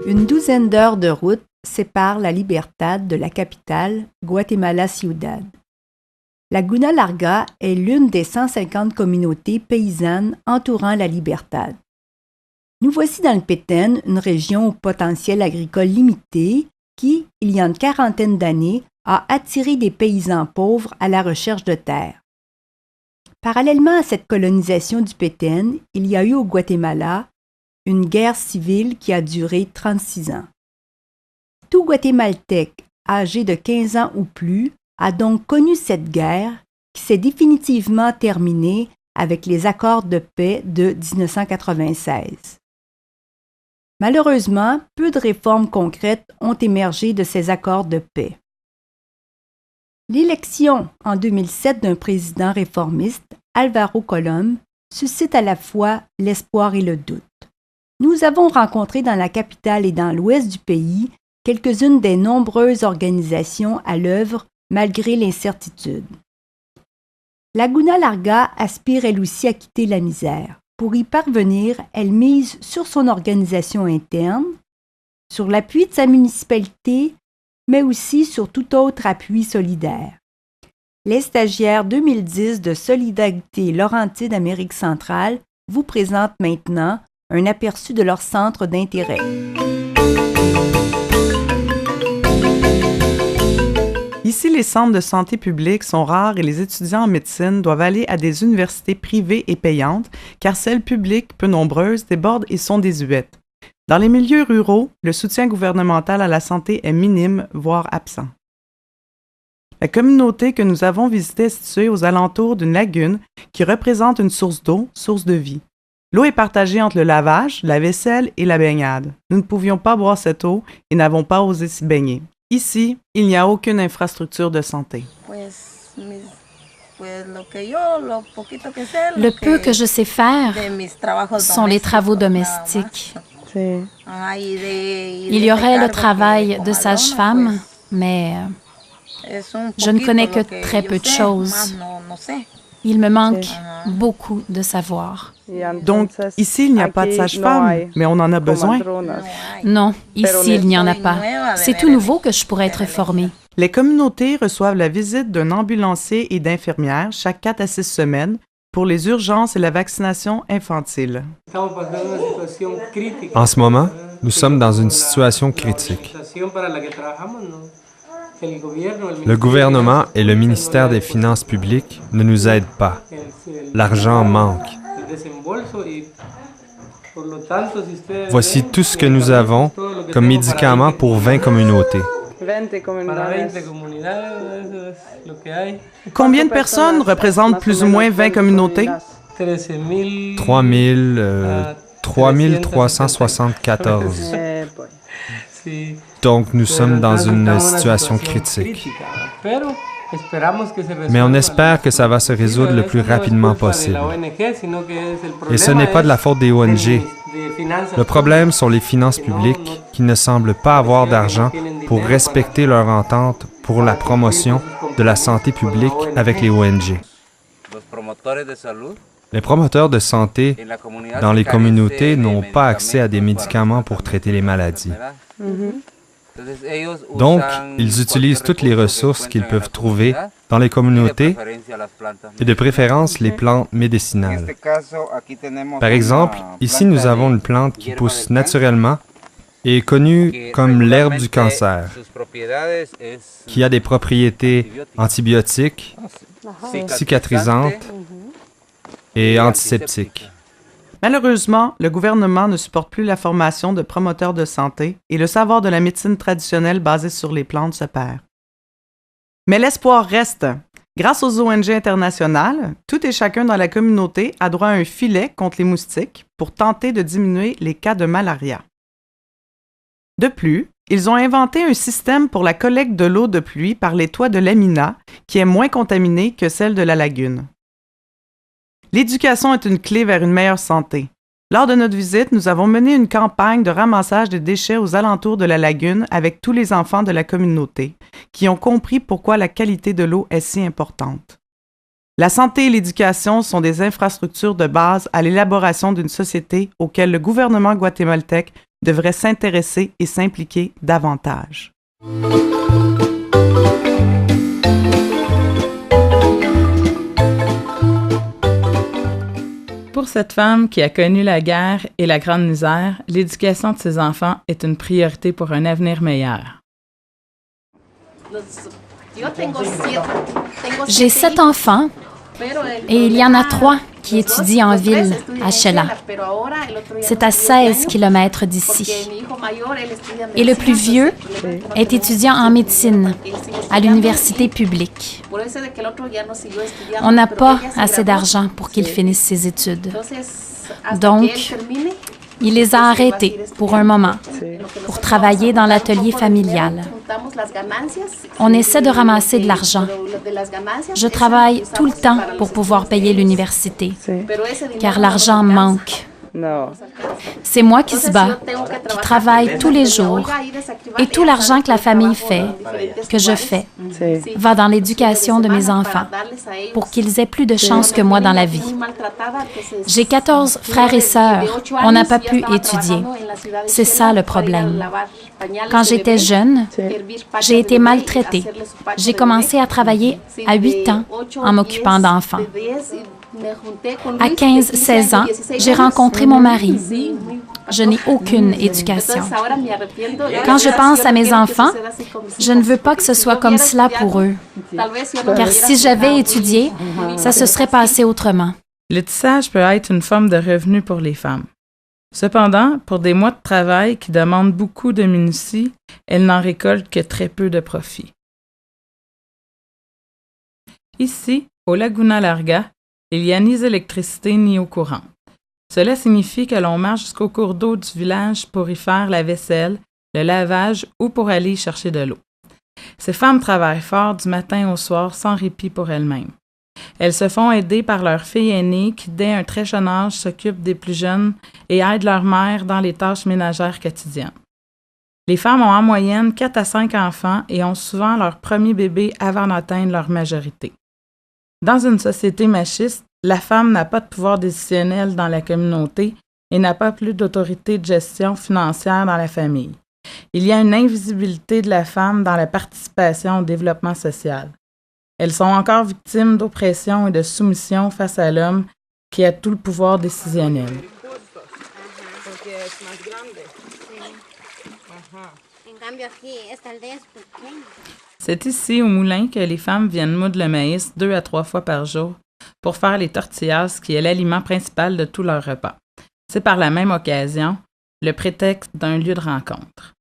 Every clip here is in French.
Une douzaine d'heures de route séparent la Libertad de la capitale, Guatemala Ciudad. Laguna Larga est l'une des 150 communautés paysannes entourant la Libertad. Nous voici dans le Petén, une région au potentiel agricole limité qui, il y a une quarantaine d'années, a attiré des paysans pauvres à la recherche de terre. Parallèlement à cette colonisation du Petén, il y a eu au Guatemala une guerre civile qui a duré 36 ans. Tout Guatémaltèque âgé de 15 ans ou plus a donc connu cette guerre qui s'est définitivement terminée avec les accords de paix de 1996. Malheureusement, peu de réformes concrètes ont émergé de ces accords de paix. L'élection en 2007 d'un président réformiste, Álvaro Colom, suscite à la fois l'espoir et le doute. Nous avons rencontré dans la capitale et dans l'ouest du pays quelques-unes des nombreuses organisations à l'œuvre malgré l'incertitude. Laguna Larga aspire elle aussi à quitter la misère. Pour y parvenir, elle mise sur son organisation interne, sur l'appui de sa municipalité, mais aussi sur tout autre appui solidaire. Les stagiaires 2010 de Solidarité Laurentide Amérique centrale vous présentent maintenant un aperçu de leur centre d'intérêt. Ici, les centres de santé publique sont rares et les étudiants en médecine doivent aller à des universités privées et payantes, car celles publiques, peu nombreuses, débordent et sont désuètes. Dans les milieux ruraux, le soutien gouvernemental à la santé est minime, voire absent. La communauté que nous avons visitée est située aux alentours d'une lagune qui représente une source d'eau, source de vie. L'eau est partagée entre le lavage, la vaisselle et la baignade. Nous ne pouvions pas boire cette eau et n'avons pas osé s'y baigner. Ici, il n'y a aucune infrastructure de santé. Le peu que je sais faire sont les travaux domestiques. Il y aurait le travail de sage-femme, mais je ne connais que très peu de choses. Il me manque beaucoup de savoir. Donc, ici, il n'y a pas de sage-femme, mais on en a besoin. Non, ici, il n'y en a pas. C'est tout nouveau que je pourrais être formée. Les communautés reçoivent la visite d'un ambulancier et d'infirmières chaque 4 à 6 semaines pour les urgences et la vaccination infantile. En ce moment, nous sommes dans une situation critique. Le gouvernement et le ministère des Finances publiques ne nous aident pas. L'argent manque. Voici tout ce que nous avons comme médicaments pour 20 communautés. Combien de personnes représentent plus ou moins 20 communautés? 3374. Donc, nous sommes dans une situation critique. Mais on espère que ça va se résoudre le plus rapidement possible. Et ce n'est pas de la faute des ONG. Le problème sont les finances publiques qui ne semblent pas avoir d'argent pour respecter leur entente pour la promotion de la santé publique avec les ONG. Les promoteurs de santé dans les communautés n'ont pas accès à des médicaments pour traiter les maladies. Donc, ils utilisent toutes les ressources qu'ils peuvent trouver dans les communautés et de préférence les plantes médicinales. Par exemple, ici nous avons une plante qui pousse naturellement et est connue comme l'herbe du cancer, qui a des propriétés antibiotiques, cicatrisantes et antiseptiques. Malheureusement, le gouvernement ne supporte plus la formation de promoteurs de santé et le savoir de la médecine traditionnelle basée sur les plantes se perd. Mais l'espoir reste. Grâce aux ONG internationales, tout et chacun dans la communauté a droit à un filet contre les moustiques pour tenter de diminuer les cas de malaria. De plus, ils ont inventé un système pour la collecte de l'eau de pluie par les toits de l'Amina qui est moins contaminée que celle de la lagune. L'éducation est une clé vers une meilleure santé. Lors de notre visite, nous avons mené une campagne de ramassage des déchets aux alentours de la lagune avec tous les enfants de la communauté, qui ont compris pourquoi la qualité de l'eau est si importante. La santé et l'éducation sont des infrastructures de base à l'élaboration d'une société auquel le gouvernement guatémaltèque devraient s'intéresser et s'impliquer davantage. Pour cette femme qui a connu la guerre et la grande misère, l'éducation de ses enfants est une priorité pour un avenir meilleur. J'ai 7 enfants et il y en a 3 qui étudient en ville, à Shela. C'est à 16 kilomètres d'ici. Et le plus vieux est étudiant en médecine à l'université publique. On n'a pas assez d'argent pour qu'il finisse ses études. Donc, il les a arrêtés pour un moment, pour travailler dans l'atelier familial. On essaie de ramasser de l'argent. Je travaille tout le temps pour pouvoir payer l'université, car l'argent manque. C'est moi qui se bats, qui travaille tous les jours, et tout l'argent que la famille fait, que je fais, va dans l'éducation de mes enfants, pour qu'ils aient plus de chance que moi dans la vie. J'ai 14 frères et sœurs, on n'a pas pu étudier. C'est ça le problème. Quand j'étais jeune, j'ai été maltraitée. J'ai commencé à travailler à 8 ans en m'occupant d'enfants. À 15-16 ans, j'ai rencontré mon mari. Je n'ai aucune éducation. Quand je pense à mes enfants, je ne veux pas que ce soit comme cela pour eux. Car si j'avais étudié, ça se serait passé autrement. Le tissage peut être une forme de revenu pour les femmes. Cependant, pour des mois de travail qui demandent beaucoup de minutie, elles n'en récoltent que très peu de profit. Ici, au Laguna Larga, il n'y a ni électricité ni eau courante. Cela signifie que l'on marche jusqu'au cours d'eau du village pour y faire la vaisselle, le lavage ou pour aller y chercher de l'eau. Ces femmes travaillent fort du matin au soir sans répit pour elles-mêmes. Elles se font aider par leur fille aînée qui, dès un très jeune âge, s'occupe des plus jeunes et aide leur mère dans les tâches ménagères quotidiennes. Les femmes ont en moyenne 4 à 5 enfants et ont souvent leur premier bébé avant d'atteindre leur majorité. Dans une société machiste, la femme n'a pas de pouvoir décisionnel dans la communauté et n'a pas plus d'autorité de gestion financière dans la famille. Il y a une invisibilité de la femme dans la participation au développement social. Elles sont encore victimes d'oppression et de soumission face à l'homme qui a tout le pouvoir décisionnel. C'est ici, au moulin, que les femmes viennent moudre le maïs 2 à 3 fois par jour pour faire les tortillas, qui est l'aliment principal de tous leurs repas. C'est par la même occasion le prétexte d'un lieu de rencontre.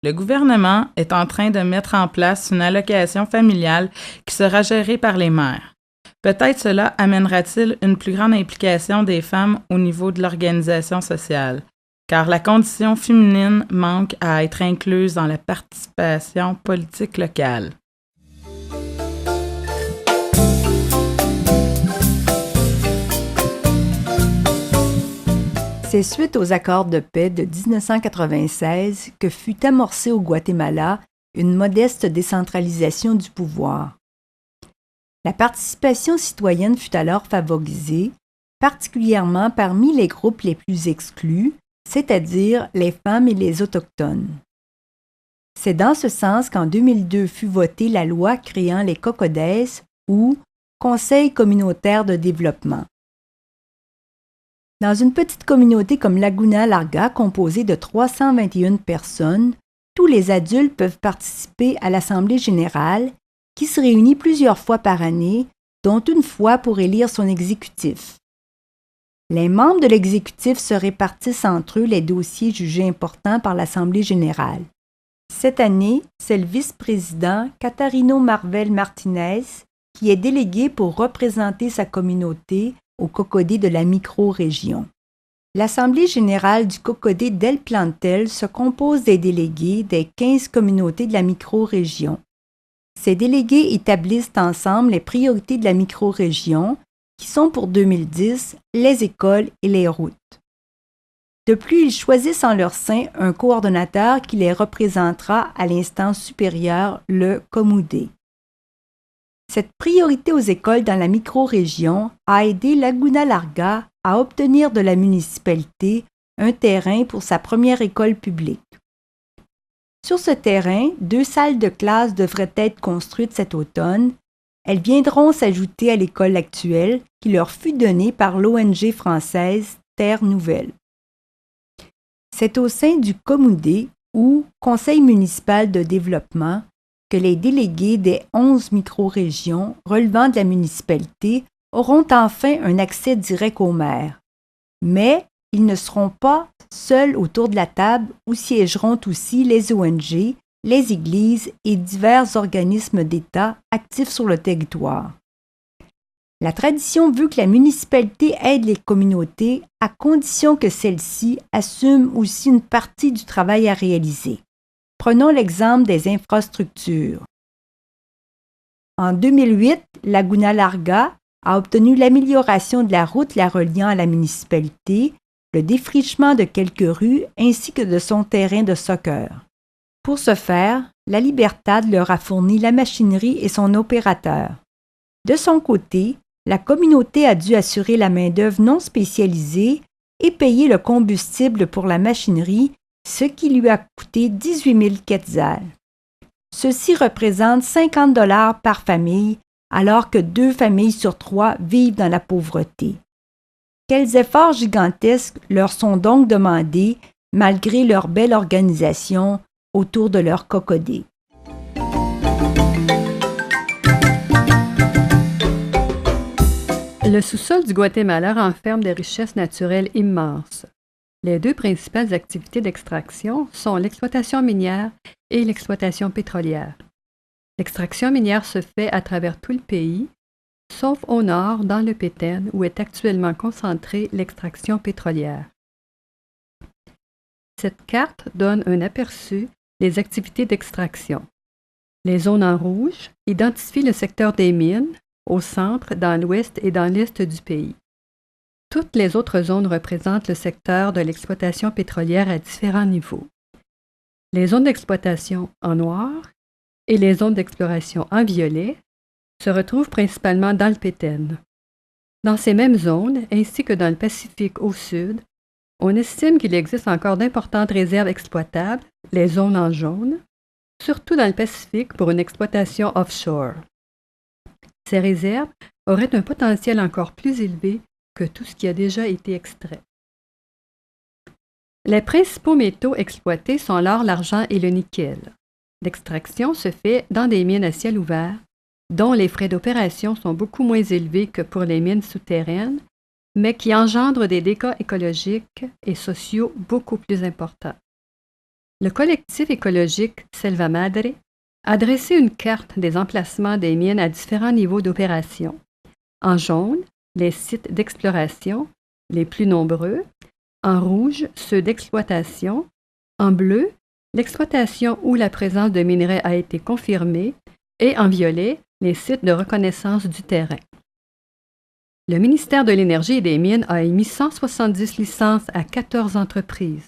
Le gouvernement est en train de mettre en place une allocation familiale qui sera gérée par les mères. Peut-être cela amènera-t-il une plus grande implication des femmes au niveau de l'organisation sociale, car la condition féminine manque à être incluse dans la participation politique locale. C'est suite aux accords de paix de 1996 que fut amorcée au Guatemala une modeste décentralisation du pouvoir. La participation citoyenne fut alors favorisée, particulièrement parmi les groupes les plus exclus, c'est-à-dire les femmes et les autochtones. C'est dans ce sens qu'en 2002 fut votée la loi créant les COCODES ou Conseils communautaires de développement. Dans une petite communauté comme Laguna Larga, composée de 321 personnes, tous les adultes peuvent participer à l'Assemblée générale, qui se réunit plusieurs fois par année, dont une fois pour élire son exécutif. Les membres de l'exécutif se répartissent entre eux les dossiers jugés importants par l'Assemblée générale. Cette année, c'est le vice-président Catarino Marvel Martinez qui est délégué pour représenter sa communauté au COCODE de la micro-région. L'Assemblée générale du COCODE d'El Plantel se compose des délégués des 15 communautés de la micro-région. Ces délégués établissent ensemble les priorités de la micro-région, qui sont pour 2010 les écoles et les routes. De plus, ils choisissent en leur sein un coordonnateur qui les représentera à l'instance supérieure, le COMUDE. Cette priorité aux écoles dans la micro-région a aidé Laguna Larga à obtenir de la municipalité un terrain pour sa première école publique. Sur ce terrain, 2 salles de classe devraient être construites cet automne. Elles viendront s'ajouter à l'école actuelle qui leur fut donnée par l'ONG française Terre Nouvelle. C'est au sein du COMUDE, ou Conseil municipal de développement, que les délégués des 11 micro-régions relevant de la municipalité auront enfin un accès direct au maire. Mais ils ne seront pas seuls autour de la table où siégeront aussi les ONG, les églises et divers organismes d'État actifs sur le territoire. La tradition veut que la municipalité aide les communautés à condition que celles-ci assument aussi une partie du travail à réaliser. Prenons l'exemple des infrastructures. En 2008, Laguna Larga a obtenu l'amélioration de la route la reliant à la municipalité, le défrichement de quelques rues ainsi que de son terrain de soccer. Pour ce faire, la Libertad leur a fourni la machinerie et son opérateur. De son côté, la communauté a dû assurer la main-d'œuvre non spécialisée et payer le combustible pour la machinerie, ce qui lui a coûté 18 000 quetzals. Ceci représente 50 $ par famille, alors que 2 familles sur 3 vivent dans la pauvreté. Quels efforts gigantesques leur sont donc demandés malgré leur belle organisation autour de leur cocodé. Le sous-sol du Guatemala renferme des richesses naturelles immenses. Les 2 principales activités d'extraction sont l'exploitation minière et l'exploitation pétrolière. L'extraction minière se fait à travers tout le pays, sauf au nord, dans le Petén, où est actuellement concentrée l'extraction pétrolière. Cette carte donne un aperçu des activités d'extraction. Les zones en rouge identifient le secteur des mines, au centre, dans l'ouest et dans l'est du pays. Toutes les autres zones représentent le secteur de l'exploitation pétrolière à différents niveaux. Les zones d'exploitation en noir et les zones d'exploration en violet se retrouvent principalement dans le Petén. Dans ces mêmes zones, ainsi que dans le Pacifique au sud, on estime qu'il existe encore d'importantes réserves exploitables, les zones en jaune, surtout dans le Pacifique pour une exploitation offshore. Ces réserves auraient un potentiel encore plus élevé que tout ce qui a déjà été extrait. Les principaux métaux exploités sont l'or, l'argent et le nickel. L'extraction se fait dans des mines à ciel ouvert, dont les frais d'opération sont beaucoup moins élevés que pour les mines souterraines, mais qui engendrent des dégâts écologiques et sociaux beaucoup plus importants. Le collectif écologique Selva Madre a dressé une carte des emplacements des mines à différents niveaux d'opération. En jaune, les sites d'exploration, les plus nombreux. En rouge, ceux d'exploitation. En bleu, l'exploitation où la présence de minerais a été confirmée. Et en violet, les sites de reconnaissance du terrain. Le ministère de l'Énergie et des Mines a émis 170 licences à 14 entreprises,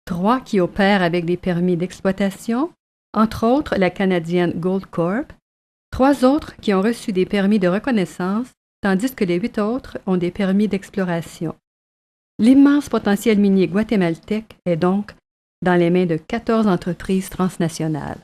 3 qui opèrent avec des permis d'exploitation, entre autres la canadienne Goldcorp, 3 autres qui ont reçu des permis de reconnaissance, tandis que les 8 autres ont des permis d'exploration. L'immense potentiel minier guatémaltèque est donc dans les mains de 14 entreprises transnationales.